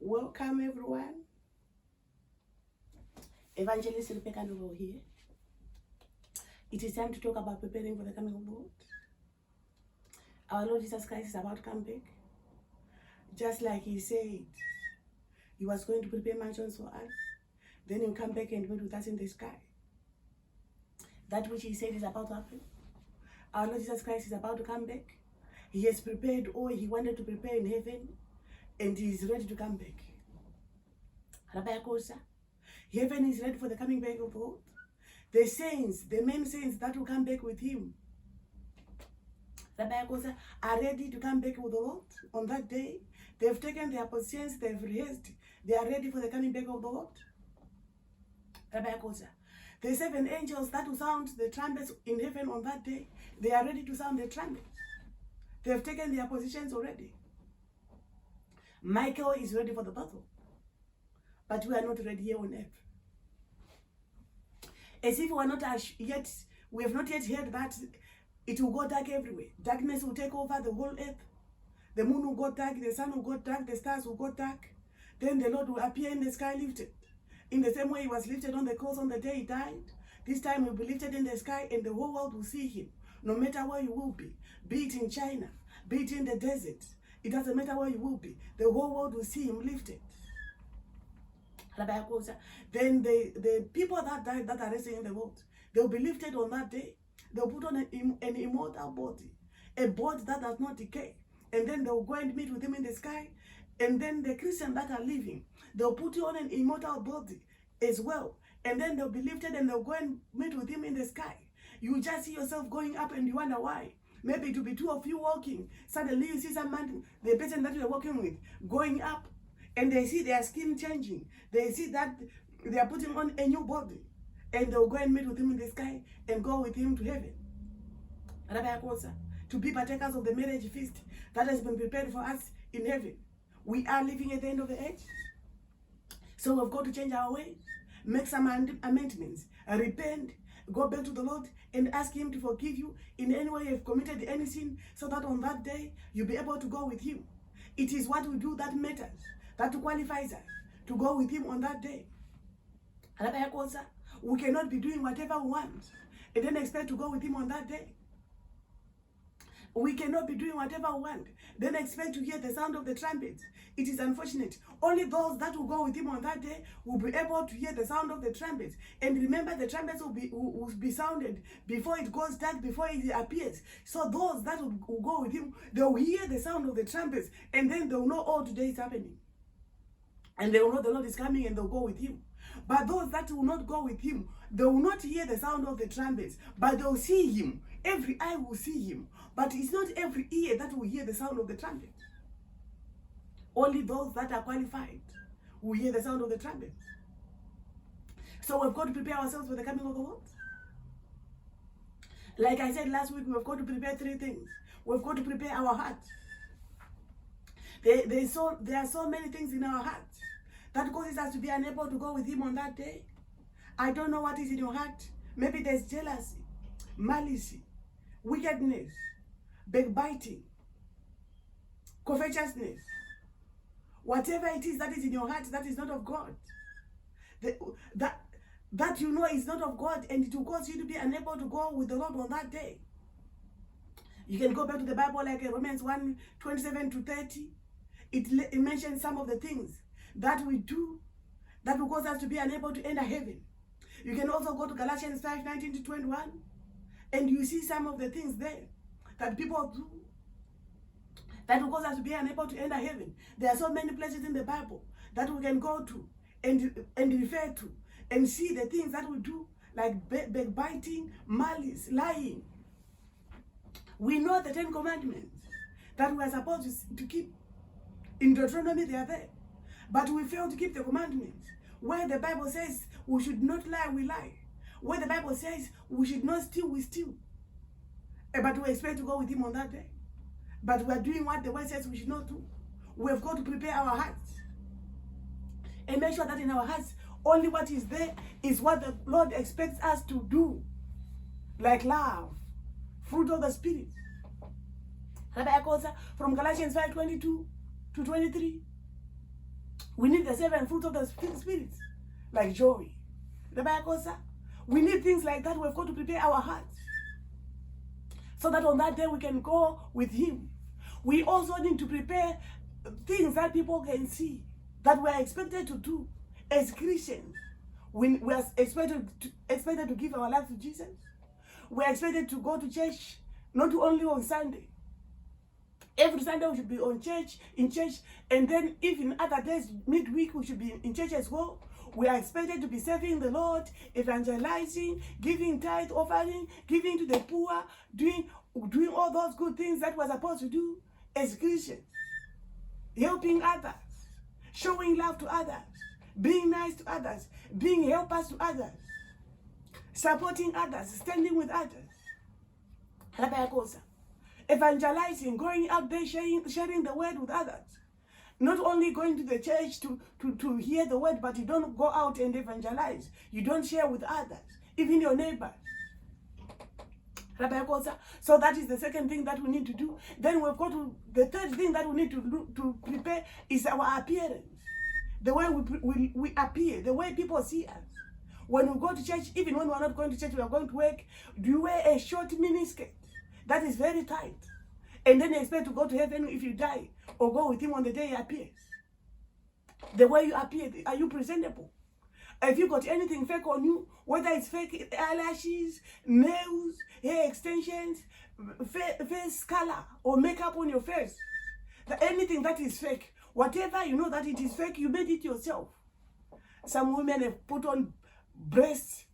Welcome everyone. Evangelist Rebecca Novo here. It is time to talk about preparing for the coming of the Lord. Our Lord Jesus Christ is about to come back. Just like he said, he was going to prepare mansions for us. Then he'll come back and meet with us in the sky. That which he said is about to happen. Our Lord Jesus Christ is about to come back. He has prepared all he wanted to prepare in heaven, and he is ready to come back. Heaven is ready for the coming back of the Lord. The saints, the main saints that will come back with him, are ready to come back with the Lord on that day. They've taken their positions, they've rehearsed, they are ready for the coming back of the Lord. The 7 angels that will sound the trumpets in heaven on that day, they are ready to sound the trumpet. They've taken their positions already. Michael is ready for the battle, but we are not ready here on earth. As if we are not yet, we have not yet heard that it will go dark everywhere. Darkness will take over the whole earth. The moon will go dark, the sun will go dark, the stars will go dark. Then the Lord will appear in the sky lifted. In the same way he was lifted on the cross on the day he died, this time he will be lifted in the sky and the whole world will see him. No matter where you will be it in China, be it in the desert, it doesn't matter where you will be, the whole world will see him lifted. Then the people that died, that are resting in the world, they'll be lifted on that day. They'll put on an immortal body, a body that does not decay. And then they'll go and meet with him in the sky. And then the Christians that are living, they'll put you on an immortal body as well. And then they'll be lifted and they'll go and meet with him in the sky. You just see yourself going up and you wonder why. Maybe it will be 2 of you walking. Suddenly you see someone, the person that you're walking with, going up. And they see their skin changing. They see that they are putting on a new body. And they'll go and meet with him in the sky and go with him to heaven. To be partakers of the marriage feast that has been prepared for us in heaven. We are living at the end of the age. So we've got to change our ways. Make some amendments. Repent. Go back to the Lord and ask him to forgive you in any way you've committed any sin, so that on that day you'll be able to go with him. It is what we do that matters, that qualifies us to go with him on that day. We cannot be doing whatever we want and then expect to go with him on that day. We cannot be doing whatever we want, then expect to hear the sound of the trumpet. It is unfortunate. Only those that will go with him on that day will be able to hear the sound of the trumpet. And remember, the trumpets will be sounded before it goes dark, before it appears. So those that will go with him, they will hear the sound of the trumpets, and then they will know, oh, today is happening. And they will know the Lord is coming, and they'll go with him. But those that will not go with him, they will not hear the sound of the trumpets, but they'll see him. Every eye will see him. But it's not every ear that will hear the sound of the trumpet. Only those that are qualified will hear the sound of the trumpet. So we've got to prepare ourselves for the coming of the Lord. Like I said last week, we've got to prepare 3 things. We've got to prepare our heart. There are so many things in our heart that causes us to be unable to go with him on that day. I don't know what is in your heart. Maybe there's jealousy, malice, wickedness, backbiting, covetousness. Whatever it is that is in your heart that is not of God. That you know is not of God, and it will cause you to be unable to go with the Lord on that day. You can go back to the Bible like Romans 1:27-30. It mentions some of the things that we do that will cause us to be unable to enter heaven. You can also go to Galatians 5:19-21, and you see some of the things there that people do that will cause us to be unable to enter heaven. There are so many places in the Bible that we can go to and refer to and see the things that we do, like backbiting, malice, lying. We know the 10 commandments that we are supposed to keep. In Deuteronomy, they are there. But we fail to keep the commandments. Where the Bible says we should not lie, we lie. Where the Bible says we should not steal, we steal. But we expect to go with him on that day. But we are doing what the word says we should not do. We have got to prepare our hearts. And make sure that in our hearts, only what is there is what the Lord expects us to do. Like love, fruit of the Spirit. From Galatians 5:22-23. We need the 7 fruits of the Spirit, like joy. The Bible says we need things like that. We've got to prepare our hearts so that on that day we can go with Him. We also need to prepare things that people can see, that we are expected to do as Christians. We are expected to give our life to Jesus. We are expected to go to church, not only on Sunday. Every Sunday we should be in church, and then even other days, midweek, we should be in church as well. We are expected to be serving the Lord, evangelizing, giving tithe offering, giving to the poor, doing all those good things that we're supposed to do as Christians. Helping others, showing love to others, being nice to others, being helpers to others, supporting others, standing with others. Evangelizing, going out there, sharing the word with others. Not only going to the church to hear the word, but you don't go out and evangelize. You don't share with others, even your neighbors. So that is the second thing that we need to do. Then we've got to, the third thing that we need to do, to prepare, is our appearance. The way we appear, the way people see us. When we go to church, even when we're not going to church, we are going to work, do you wear a short miniskirt that is very tight? And then you expect to go to heaven if you die, or go with Him on the day He appears. The way you appear, are you presentable? Have you got anything fake on you? Whether it's fake eyelashes, nails, hair extensions, face color, or makeup on your face. Anything that is fake, whatever you know that it is fake, you made it yourself. Some women have put on breasts.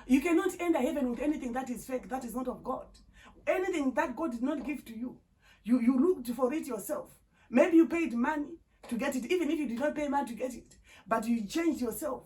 You cannot enter heaven with anything that is fake, that is not of God. Anything that God did not give to you, you looked for it yourself. Maybe you paid money to get it, even if you did not pay money to get it, but you changed yourself.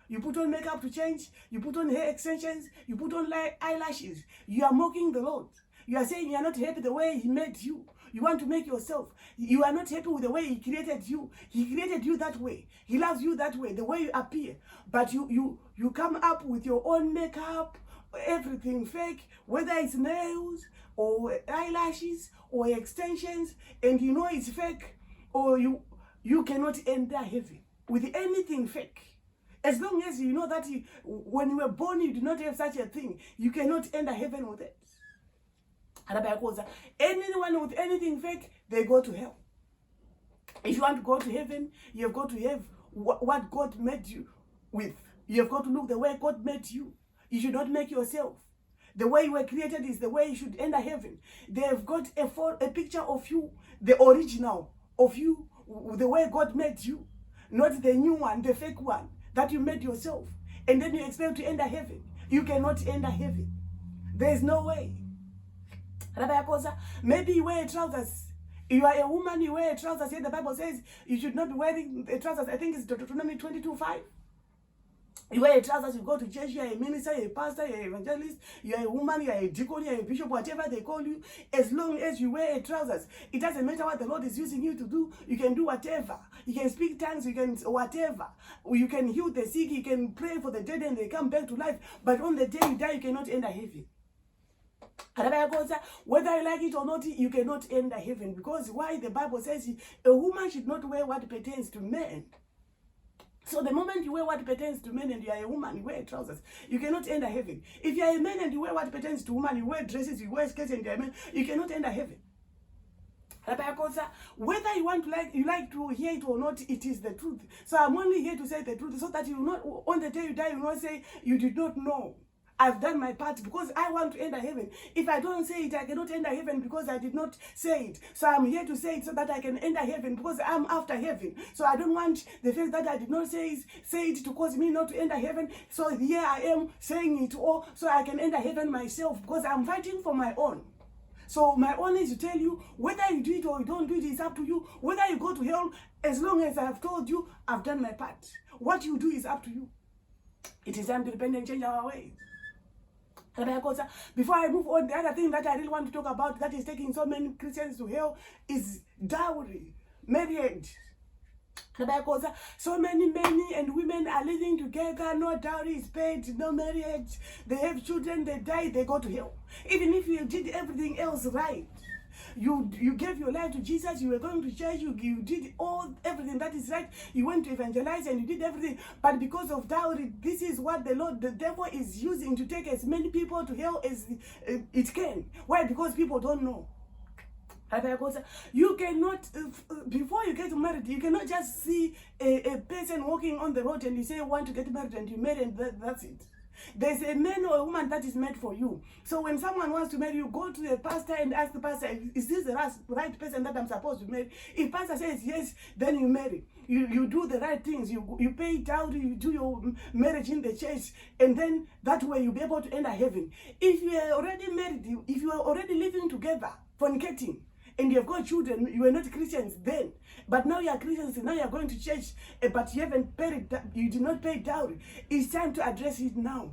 You put on makeup to change, you put on hair extensions, you put on eyelashes. You are mocking the Lord. You are saying you are not happy the way He made you. You want to make yourself. You are not happy with the way He created you. He created you that way. He loves you that way, the way you appear. But you come up with your own makeup, everything fake, whether it's nails or eyelashes or extensions, and you know it's fake, or you cannot enter heaven with anything fake. As long as you know that when you were born, you did not have such a thing, you cannot enter heaven with it. Anyone with anything fake, they go to hell. If you want to go to heaven, you have got to have what God made you with. You have got to look the way God made you. You should not make yourself. The way you were created is the way you should enter heaven. They have got a picture of you, the original of you, the way God made you. Not the new one, the fake one that you made yourself. And then you expect to enter heaven. You cannot enter heaven. There is no way. Maybe you wear trousers. You are a woman, you wear trousers. Here the Bible says you should not be wearing the trousers. I think it's Deuteronomy 22:5. You wear trousers, you go to church, you are a minister, you are a pastor, you are an evangelist, you are a woman, you are a deacon, you are a bishop, whatever they call you. As long as you wear trousers, it doesn't matter what the Lord is using you to do. You can do whatever. You can speak tongues, you can whatever. You can heal the sick, you can pray for the dead and they come back to life. But on the day you die, you cannot enter heaven. Whether you like it or not, you cannot enter heaven. Because why? The Bible says a woman should not wear what pertains to men. So the moment you wear what pertains to men and you are a woman, you wear trousers, you cannot enter heaven. If you are a man and you wear what pertains to woman, you wear dresses, you wear skirts and you are a man, you cannot enter heaven. Whether you like to hear it or not, it is the truth. So I'm only here to say the truth so that you will not, on the day you die, you will not say you did not know. I've done my part because I want to enter heaven. If I don't say it, I cannot enter heaven because I did not say it. So I'm here to say it so that I can enter heaven because I'm after heaven. So I don't want the fact that I did not say it to cause me not to enter heaven. So here I am saying it all so I can enter heaven myself because I'm fighting for my own. So my own is to tell you, whether you do it or you don't do it, it's up to you. Whether you go to hell, as long as I have told you, I've done my part. What you do is up to you. It is time to repent and change our ways. Before I move on, the other thing that I really want to talk about that is taking so many Christians to hell is dowry, marriage. So many men and women are living together, no dowry is paid, no marriage. They have children, they die, they go to hell. Even if you did everything else right, You gave your life to Jesus. You were going to church. You did everything that is right. You went to evangelize and you did everything. But because of dowry, this is what the devil is using to take as many people to hell as it can. Why? Because people don't know. You cannot, before you get married, you cannot just see a person walking on the road and you say you want to get married and you marry and that's it. There's a man or a woman that is made for you. So when someone wants to marry you, go to the pastor and ask the pastor, is this the right person that I'm supposed to marry? If pastor says yes, then you marry. You do the right things. You pay it out, you do your marriage in the church, and then that way you'll be able to enter heaven. If you are already married, if you are already living together, fornicating, and you have got children, you were not Christians then, but now you are Christians, and now you are going to church, but you haven't paid, you did not pay dowry. It's time to address it now.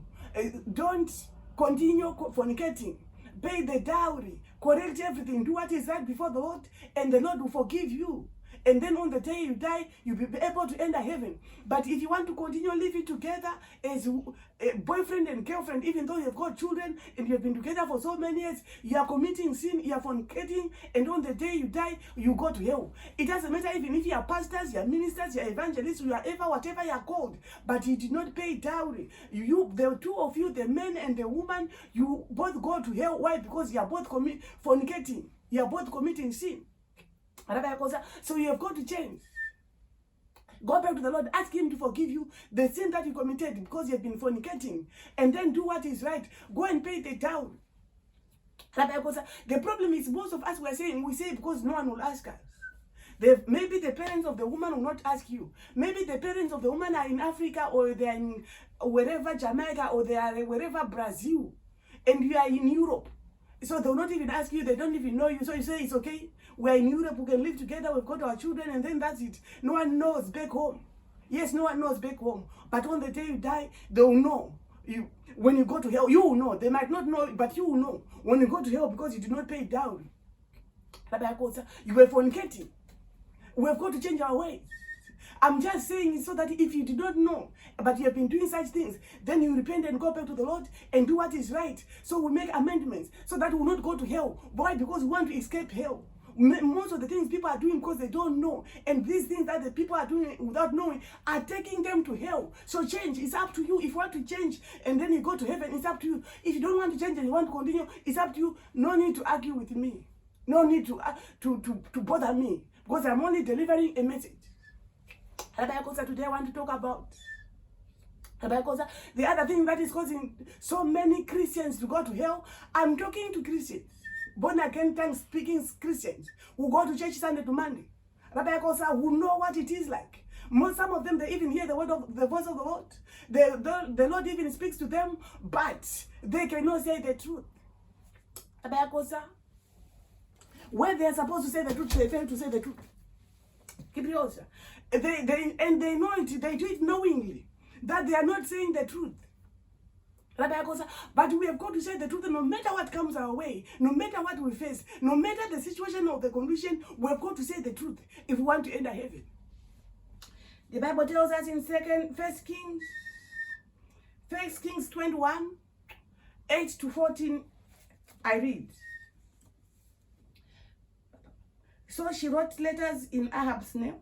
Don't continue fornicating. Pay the dowry, correct everything, do what is right before the Lord, and the Lord will forgive you. And then on the day you die, you'll be able to enter heaven. But if you want to continue living together as a boyfriend and girlfriend, even though you've got children and you've been together for so many years, you are committing sin, you are fornicating, and on the day you die, you go to hell. It doesn't matter even if you are pastors, you are ministers, you are evangelists, you are whatever you are called, but you did not pay dowry. The two of you, the man and the woman, you both go to hell. Why? Because you are both fornicating. You are both committing sin. So you have got to change. Go back to the Lord. Ask Him to forgive you the sin that you committed because you have been fornicating. And then do what is right. Go and pay the dowry. The problem is most of us we say because no one will ask us. Maybe the parents of the woman will not ask you. Maybe the parents of the woman are in Africa, or they are in wherever, Jamaica, or they are wherever, Brazil. And you are in Europe. So they will not even ask you. They don't even know you. So you say it's okay. We're in Europe, we can live together, we've got our children, and then that's it. No one knows back home. Yes, no one knows back home. But on the day you die, they will know. When you go to hell, you will know. They might not know, but you will know. When you go to hell because you did not pay dowry. You were fornicating. We have got to change our ways. I'm just saying it so that if you did not know, but you have been doing such things, then you repent and go back to the Lord and do what is right. So we make amendments so that we will not go to hell. Why? Because we want to escape hell. Most of the things people are doing because they don't know, and these things that the people are doing without knowing are taking them to hell. So change. It's up to you. If you want to change and then you go to heaven, it's up to you. If you don't want to change and you want to continue, it's up to you. No need to argue with me. No need to bother me, because I'm only delivering a message. Today I want to talk about the other thing that is causing so many Christians to go to hell. I'm talking to Christians, born again, tongue-speaking Christians who go to church Sunday to Monday. Who know what it is like. Some of them, they even hear the voice of the Lord. The Lord even speaks to them, but they cannot say the truth. Where they are supposed to say the truth, they fail to say the truth. They know it, they do it knowingly, that they are not saying the truth. But we have got to say the truth, no matter what comes our way, no matter what we face, no matter the situation or the condition, we have got to say the truth if we want to enter heaven. The Bible tells us in 1 Kings 21, 8 to 14, I read. So she wrote letters in Ahab's name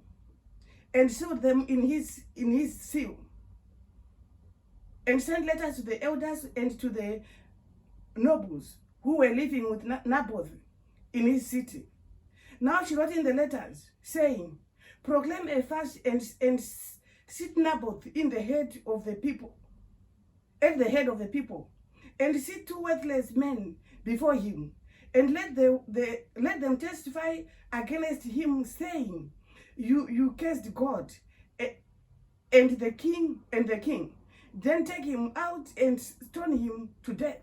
and sealed them in his seal, and sent letters to the elders and to the nobles who were living with Naboth in his city. Now she wrote in the letters, saying, proclaim a fast and sit Naboth in the head of the people, and sit two worthless men before him, and let them testify against him, saying, you cursed God and the king. Then take him out and stone him to death.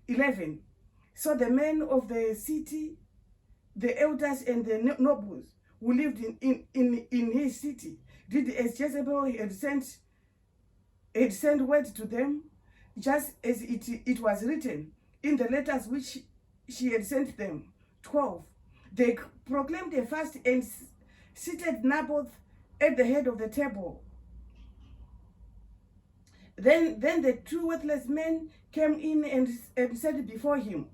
11. So the men of the city, the elders and the nobles who lived in his city, did as Jezebel had sent word to them, just as it was written in the letters which she had sent them. 12. They proclaimed a fast and seated Naboth at the head of the table. Then the two worthless men came in and said before him,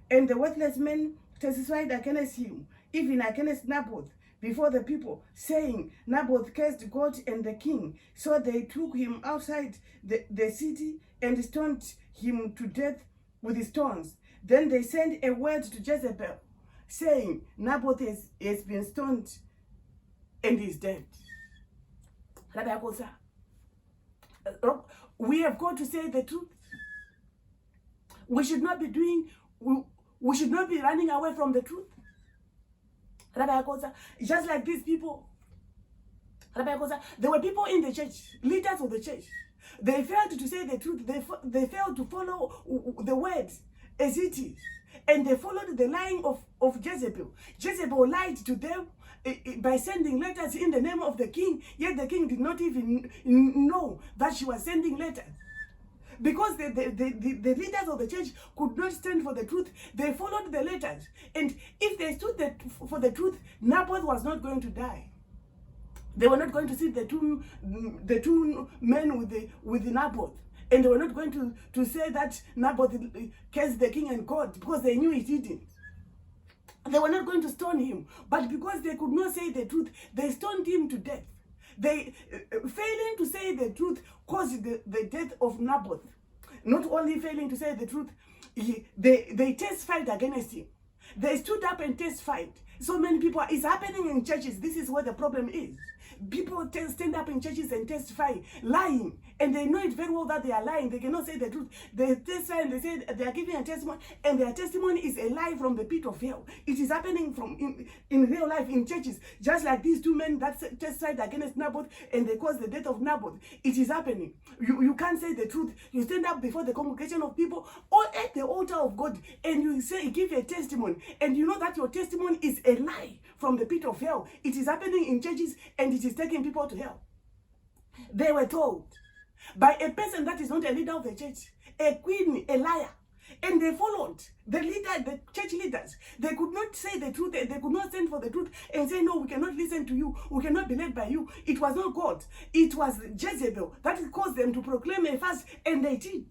and the worthless men testified against him, even against Naboth, before the people, saying, Naboth cursed God and the king. So they took him outside the city and stoned him to death with stones. Then they sent a word to Jezebel, saying, Naboth has been stoned and is dead. We have got to say the truth. We should not be we should not be running away from the truth. Just like these people. There were people in the church, leaders of the church. They failed to say the truth. They failed to follow the words as it is. And they followed the lying of Jezebel. Jezebel lied to them by sending letters in the name of the king, yet the king did not even know that she was sending letters. Because the leaders of the church could not stand for the truth, they followed the letters. And if they stood for the truth, Naboth was not going to die. They were not going to see the two men with Naboth. And they were not going to say that Naboth cursed the king and God, because they knew he didn't. They were not going to stone him. But because they could not say the truth, they stoned him to death. They, failing to say the truth, caused the death of Naboth. Not only failing to say the truth, they testified against him. They stood up and testified. So many people, it's happening in churches. This is where the problem is. People stand up in churches and testify, lying, and they know it very well that they are lying. They cannot say the truth. They testify and they say they are giving a testimony, and their testimony is a lie from the pit of hell. It is happening in real life in churches, just like these two men that testified against Naboth and they caused the death of Naboth. It is happening. You can't say the truth. You stand up before the congregation of people or at the altar of God, and you give a testimony, and you know that your testimony is a lie from the pit of hell. It is happening in churches, and it is taking people to hell. They were told by a person that is not a leader of the church, a queen, a liar, and they followed the church leaders. They could not say the truth. They could not stand for the truth and say, no, we cannot listen to you. We cannot be led by you. It was not God. It was Jezebel that caused them to proclaim a fast, and they did.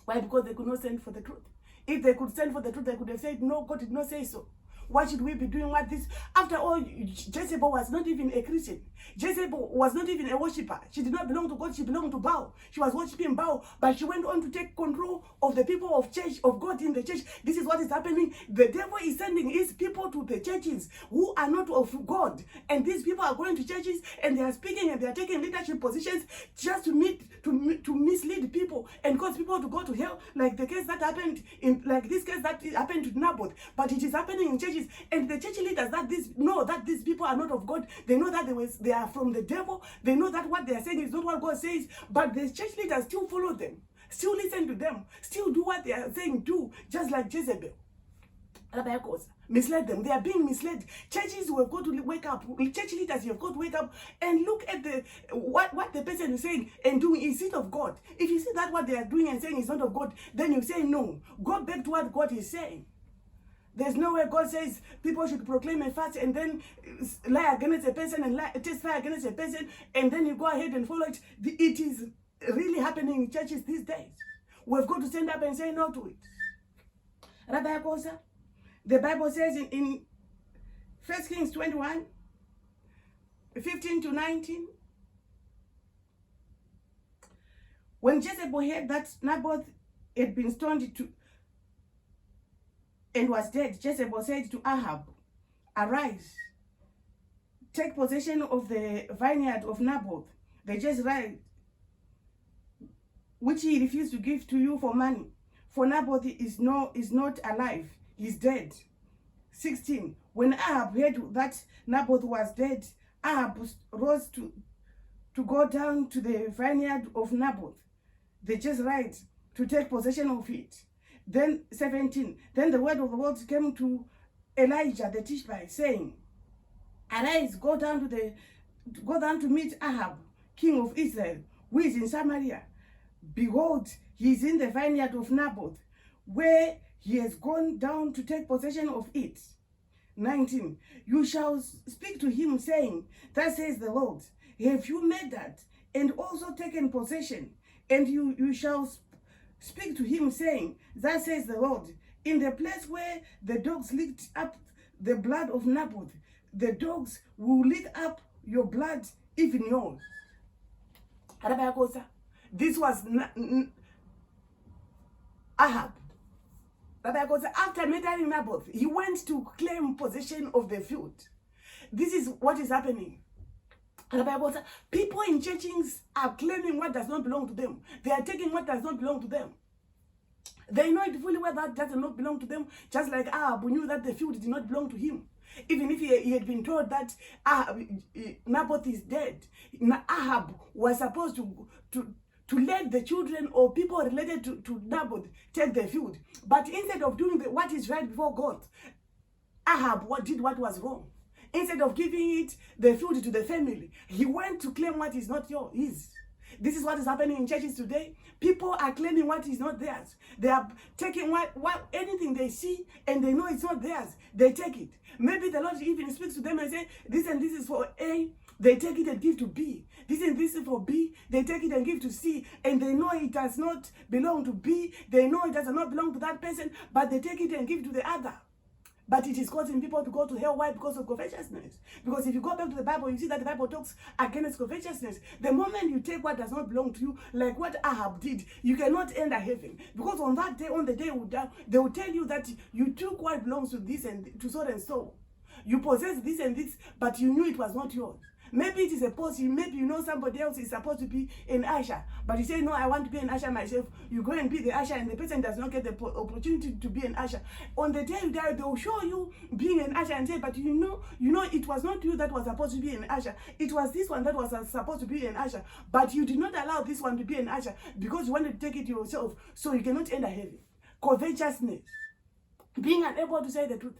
Why? Because they could not stand for the truth. If they could stand for the truth, they could have said, no, God did not say so. Why should we be doing what this? After all, Jezebel was not even a Christian. Jezebel was not even a worshiper. She did not belong to God. She belonged to Baal. She was worshiping Baal, but she went on to take control of the people of church, of God in the church. This is what is happening. The devil is sending his people to the churches who are not of God. And these people are going to churches and they are speaking and they are taking leadership positions just to mislead people and cause people to go to hell, like the case that happened like this case that happened to Naboth. But it is happening in churches. And the church leaders know that these people are not of God. They know that they are from the devil. They know that what they are saying is not what God says. But the church leaders still follow them, still listen to them, still do what they are saying do, just like Jezebel. Misled them. They are being misled. Churches will go to wake up. Church leaders, you've got to wake up and look at what the person is saying and doing. Is it of God? If you see that what they are doing and saying is not of God, then you say no. Go back to what God is saying. There's no way God says people should proclaim a fast and then lie against a person and testify against a person, and then you go ahead and follow it. It is really happening in churches these days. We've got to stand up and say no to it. Rabbi Kosa, the Bible says in 1 Kings 21, 15 to 19, when Jezebel heard that Naboth had been stoned and was dead, Jezebel said to Ahab, arise, take possession of the vineyard of Naboth, the Jezreel, which he refused to give to you for money. For Naboth is not alive, he's dead. 16. When Ahab heard that Naboth was dead, Ahab rose to go down to the vineyard of Naboth, the Jezreel, to take possession of it. Then 17. Then the word of the Lord came to Elijah the Tishbite, saying, arise, go down to meet Ahab, king of Israel, who is in Samaria. Behold, he is in the vineyard of Naboth, where he has gone down to take possession of it. 19. You shall speak to him, saying, thus says the Lord, have you made that, and also taken possession? And you shall speak to him, saying, thus says the Lord, In the place where the dogs licked up the blood of Naboth, the dogs will lick up your blood, even yours. This was Ahab. After murdering Naboth, he went to claim possession of the field. This is what is happening. People in churches are claiming what does not belong to them. They are taking what does not belong to them. They know it fully well that does not belong to them, just like Ahab knew that the field did not belong to him. Even if he had been told that Naboth is dead, Ahab was supposed to let the children or people related to Naboth take the field. But instead of doing what is right before God, Ahab did what was wrong. Instead of giving the field to the family, he went to claim what is not his. This is what is happening in churches today. People are claiming what is not theirs. They are taking anything they see and they know it's not theirs. They take it. Maybe the Lord even speaks to them and say, this and this is for A. They take it and give to B. This and this is for B. They take it and give to C. And they know it does not belong to B. They know it does not belong to that person. But they take it and give to the other. But it is causing people to go to hell. Why? Because of covetousness. Because if you go back to the Bible, you see that the Bible talks against covetousness. The moment you take what does not belong to you, like what Ahab did, you cannot enter heaven. Because on that day, on the day you die, they will tell you that you took what belongs to this and to so and so. You possess this and this, but you knew it was not yours. Maybe it is a post. Maybe you know somebody else is supposed to be an usher, but you say, no, I want to be an usher myself. You go and be the usher, and the person does not get the opportunity to be an usher. On the day you die, they will show you being an usher and say, but you know, it was not you that was supposed to be an usher. It was this one that was supposed to be an usher, but you did not allow this one to be an usher because you wanted to take it yourself, so you cannot enter heaven. Covetousness, being unable to say the truth.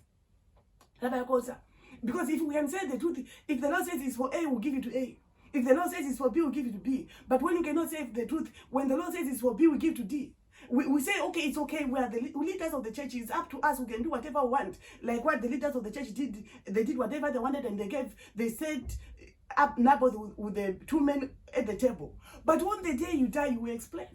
Because if we can say the truth, if the Lord says it's for A, we'll give it to A. If the Lord says it's for B, we'll give it to B. But when you cannot say the truth, when the Lord says it's for B, we give to D. We say, okay, it's okay. We are the leaders of the church. It's up to us. We can do whatever we want. Like what the leaders of the church did. They did whatever they wanted and they set up Naboth with the two men at the table. But on the day you die, you will explain.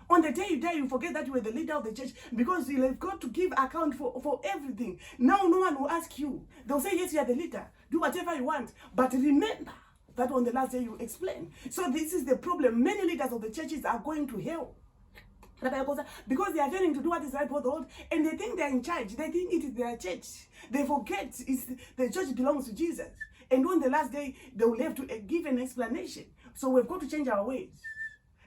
On the day you die, you forget that you were the leader of the church because you have got to give account for everything. Now no one will ask you. They'll say, yes, you are the leader. Do whatever you want. But remember that on the last day you explain. So this is the problem. Many leaders of the churches are going to hell. Because they are failing to do what is right for the Lord. And they think they are in charge. They think it is their church. They forget the church belongs to Jesus. And on the last day, they will have to give an explanation. So we've got to change our ways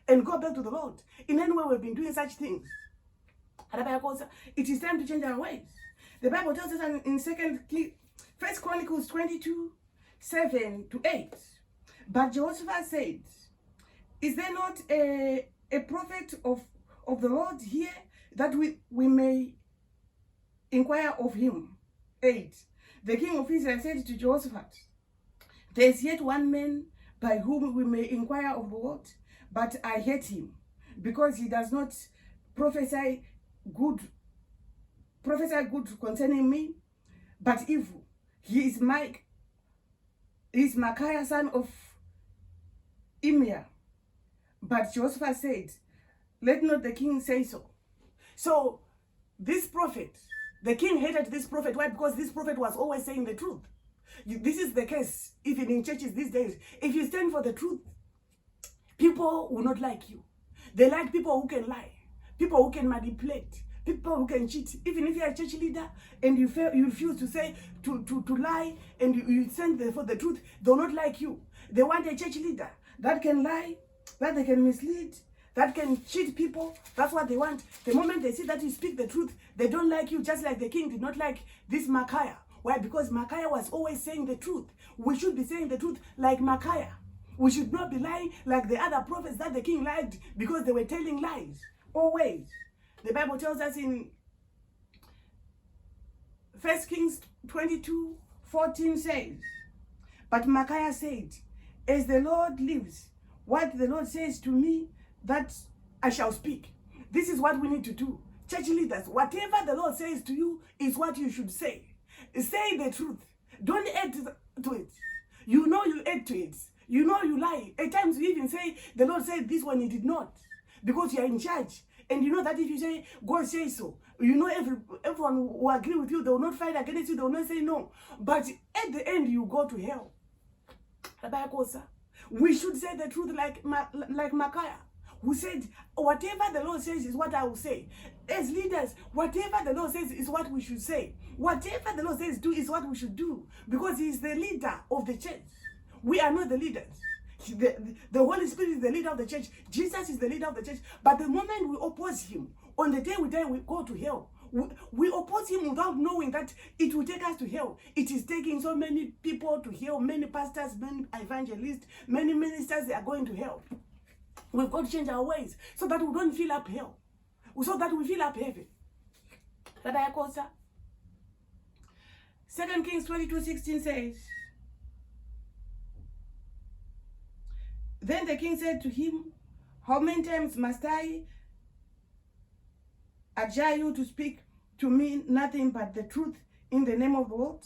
and go back to the Lord. In any way, we've been doing such things. It is time to change our ways. The Bible tells us in 1 Chronicles 22, 7-8. But Jehoshaphat said, is there not a prophet of the Lord here that we may inquire of him? 8. The king of Israel said to Jehoshaphat, there is yet one man by whom we may inquire of the Lord, but I hate him, because he does not prophesy good concerning me, but evil. He is Micaiah, son of Imir. But Jehoshaphat said, let not the king say so. So this prophet, the king hated this prophet. Why? Because this prophet was always saying the truth. This is the case even in churches these days. If you stand for the truth, people will not like you. They like people who can lie, people who can manipulate, people who can cheat. Even if you're a church leader and you refuse to say to lie and you stand for the truth, they'll not like you. They want a church leader that can lie, that they can mislead, that can cheat people. That's what they want. The moment they see that you speak the truth, they don't like you, just like the king did not like this Micaiah. Why? Because Micaiah was always saying the truth. We should be saying the truth like Micaiah. We should not be lying like the other prophets that the king lied because they were telling lies. Always. The Bible tells us in 1 Kings 22:14 says, but Micaiah said, as the Lord lives, what the Lord says to me, that I shall speak. This is what we need to do. Church leaders, whatever the Lord says to you is what you should say. Say the truth. Don't add to it. You know you add to it. You know you lie. At times you even say, the Lord said this when he did not. Because you are in charge. And you know that if you say, God says so, you know everyone who agree with you, they will not fight against you, they will not say no. But at the end, you go to hell. We should say the truth like Micaiah, who said, whatever the Lord says is what I will say. As leaders, whatever the Lord says is what we should say. Whatever the Lord says do is what we should do. Because He is the leader of the church. We are not the leaders. The Holy Spirit is the leader of the church. Jesus is the leader of the church. But the moment we oppose Him, on the day we die, we go to hell. We oppose Him without knowing that it will take us to hell. It is taking so many people to hell. Many pastors, many evangelists, many ministers, they are going to hell. We've got to change our ways so that we don't fill up hell. So that we fill up heaven. 2 Kings 22:16 says, then the king said to him, how many times must I adjure you to speak to me nothing but the truth in the name of the Lord?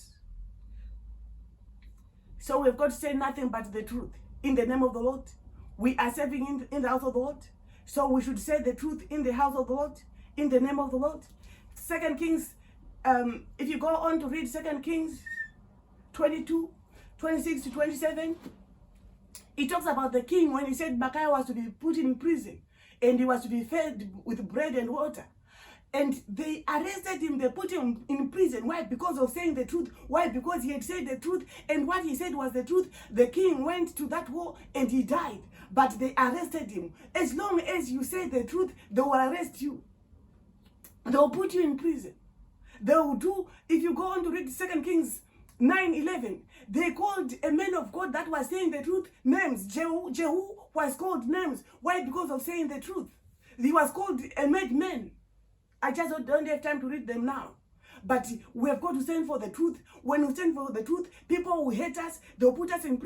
So we've got to say nothing but the truth in the name of the Lord. We are serving in the house of the Lord. So we should say the truth in the house of the Lord, in the name of the Lord. 2 Kings, if you go on to read 2 Kings 22:26-27, it talks about the king when he said Micaiah was to be put in prison and he was to be fed with bread and water. And they arrested him, they put him in prison. Why? Because of saying the truth. Why? Because he had said the truth, and what he said was the truth. The king went to that war and he died, but they arrested him. As long as you say the truth, they will arrest you. They will put you in prison. They will do, if you go on to read 2 Kings 9:11, they called a man of God that was saying the truth names. Jehu was called names. Why? Because of saying the truth. He was called a madman. I just don't have time to read them now. But we have got to stand for the truth. When we stand for the truth, people will hate us. They'll put us in prison.